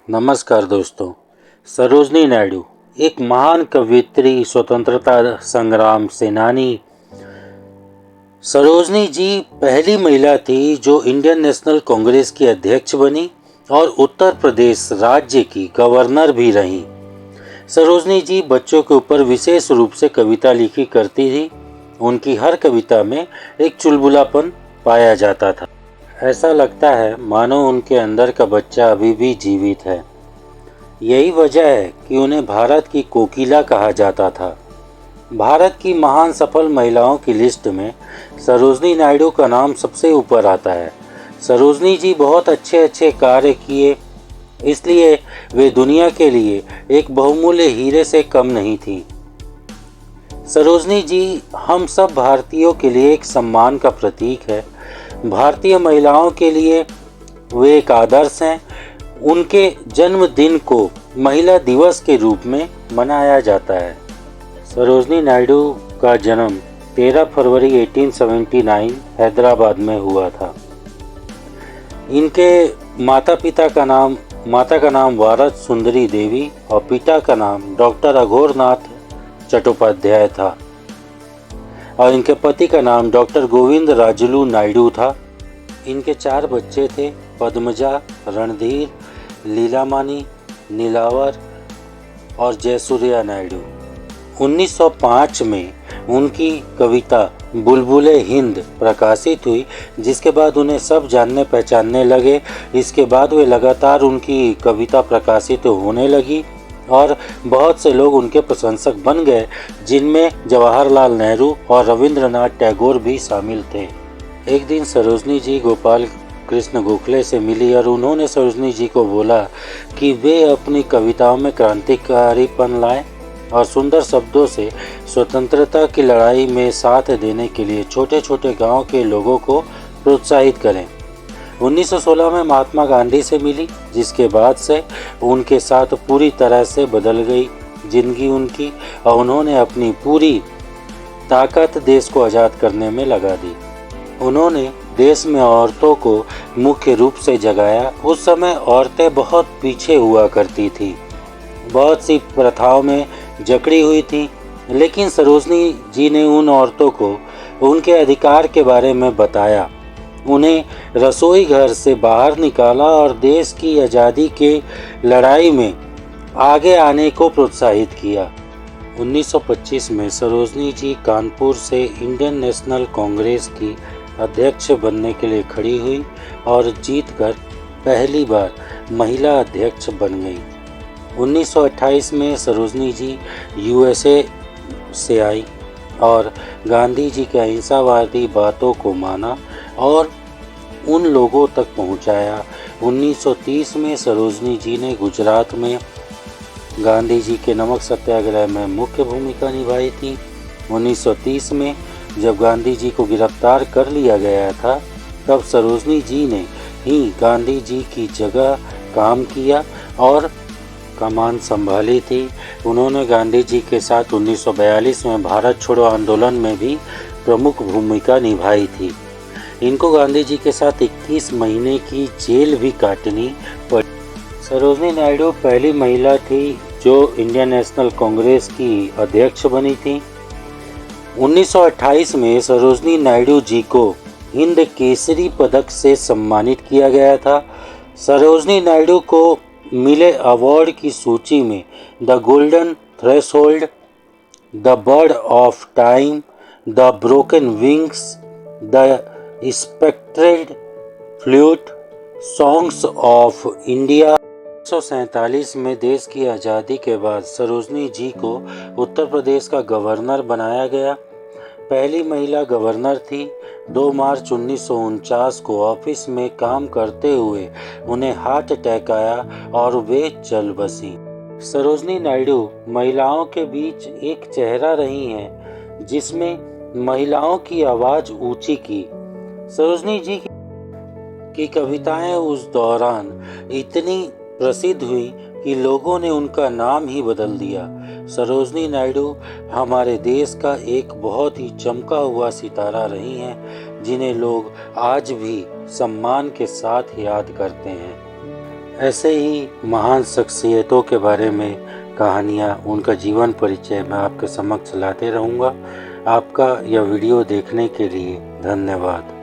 नमस्कार दोस्तों। सरोजनी नायडू एक महान कवयित्री, स्वतंत्रता संग्राम सेनानी। सरोजनी जी पहली महिला थी जो इंडियन नेशनल कांग्रेस की अध्यक्ष बनी और उत्तर प्रदेश राज्य की गवर्नर भी रहीं। सरोजनी जी बच्चों के ऊपर विशेष रूप से कविता लिखी करती थी। उनकी हर कविता में एक चुलबुलापन पाया जाता था। ऐसा लगता है मानो उनके अंदर का बच्चा अभी भी जीवित है। यही वजह है कि उन्हें भारत की कोकिला कहा जाता था। भारत की महान सफल महिलाओं की लिस्ट में सरोजनी नायडू का नाम सबसे ऊपर आता है। सरोजनी जी बहुत अच्छे कार्य किए, इसलिए वे दुनिया के लिए एक बहुमूल्य हीरे से कम नहीं थी। सरोजनी जी हम सब भारतीयों के लिए एक सम्मान का प्रतीक है। भारतीय महिलाओं के लिए वे एक आदर्श हैं। उनके जन्मदिन को महिला दिवस के रूप में मनाया जाता है। सरोजनी नायडू का जन्म 13 फरवरी 1879 हैदराबाद में हुआ था। इनके माता का नाम वारद सुंदरी देवी और पिता का नाम डॉक्टर अघोरनाथ चट्टोपाध्याय था और इनके पति का नाम डॉक्टर गोविंद राजुलू नायडू था। इनके 4 बच्चे थे, पद्मजा, रणधीर, लीलामानी, नीलावर और जयसूर्या नायडू। 1905 में उनकी कविता बुलबुले हिंद प्रकाशित हुई, जिसके बाद उन्हें सब जानने पहचानने लगे। इसके बाद वे लगातार उनकी कविता प्रकाशित होने लगी और बहुत से लोग उनके प्रशंसक बन गए, जिनमें जवाहरलाल नेहरू और रविंद्रनाथ टैगोर भी शामिल थे। एक दिन सरोजनी जी गोपाल कृष्ण गोखले से मिली और उन्होंने सरोजनी जी को बोला कि वे अपनी कविताओं में क्रांतिकारीपन लाएं और सुंदर शब्दों से स्वतंत्रता की लड़ाई में साथ देने के लिए छोटे छोटे गांव के लोगों को प्रोत्साहित करें। 1916 में महात्मा गांधी से मिली, जिसके बाद से उनके साथ पूरी तरह से बदल गई जिंदगी उनकी और उन्होंने अपनी पूरी ताकत देश को आज़ाद करने में लगा दी। उन्होंने देश में औरतों को मुख्य रूप से जगाया। उस समय औरतें बहुत पीछे हुआ करती थी, बहुत सी प्रथाओं में जकड़ी हुई थी, लेकिन सरोजनी जी ने उन औरतों को उनके अधिकार के बारे में बताया, उन्हें रसोई घर से बाहर निकाला और देश की आज़ादी के लड़ाई में आगे आने को प्रोत्साहित किया। 1925 में सरोजनी जी कानपुर से इंडियन नेशनल कांग्रेस की अध्यक्ष बनने के लिए खड़ी हुई और जीतकर पहली बार महिला अध्यक्ष बन गई। 1928 में सरोजनी जी यूएसए से आई और गांधी जी के अहिंसावादी बातों को माना और उन लोगों तक पहुंचाया। 1930 में सरोजनी जी ने गुजरात में गांधी जी के नमक सत्याग्रह में मुख्य भूमिका निभाई थी। 1930 में जब गांधी जी को गिरफ्तार कर लिया गया था, तब सरोजनी जी ने ही गांधी जी की जगह काम किया और कमान संभाली थी। उन्होंने गांधी जी के साथ 1942 में भारत छोड़ो आंदोलन में भी प्रमुख भूमिका निभाई थी। इनको गांधी जी के साथ 21 महीने की जेल भी काटनी पड़ी। सरोजनी नायडू पहली महिला थी जो इंडियन नेशनल कांग्रेस की अध्यक्ष बनी थी। 1928 में सरोजनी नायडू जी को हिंद केसरी पदक से सम्मानित किया गया था। सरोजनी नायडू को मिले अवार्ड की सूची में the golden threshold, the bird of time, the broken wings, the sceptred flute, songs of India. 1947 में देश की आज़ादी के बाद सरोजनी जी को उत्तर प्रदेश का गवर्नर बनाया गया। पहली महिला गवर्नर थी। 2 मार्च 1949 को ऑफिस में काम करते हुए उन्हें हार्ट अटैक आया और वे चल बसी। सरोजनी नायडू महिलाओं के बीच एक चेहरा रही हैं, जिसमें महिलाओं की आवाज़ ऊंची की। सरोजनी जी की कविताएं उस दौरान इतनी प्रसिद्ध हुई कि लोगों ने उनका नाम ही बदल दिया। सरोजनी नायडू हमारे देश का एक बहुत ही चमका हुआ सितारा रही हैं, जिन्हें लोग आज भी सम्मान के साथ याद करते हैं। ऐसे ही महान शख्सियतों के बारे में कहानियाँ, उनका जीवन परिचय मैं आपके समक्ष लाते रहूँगा। आपका यह वीडियो देखने के लिए धन्यवाद।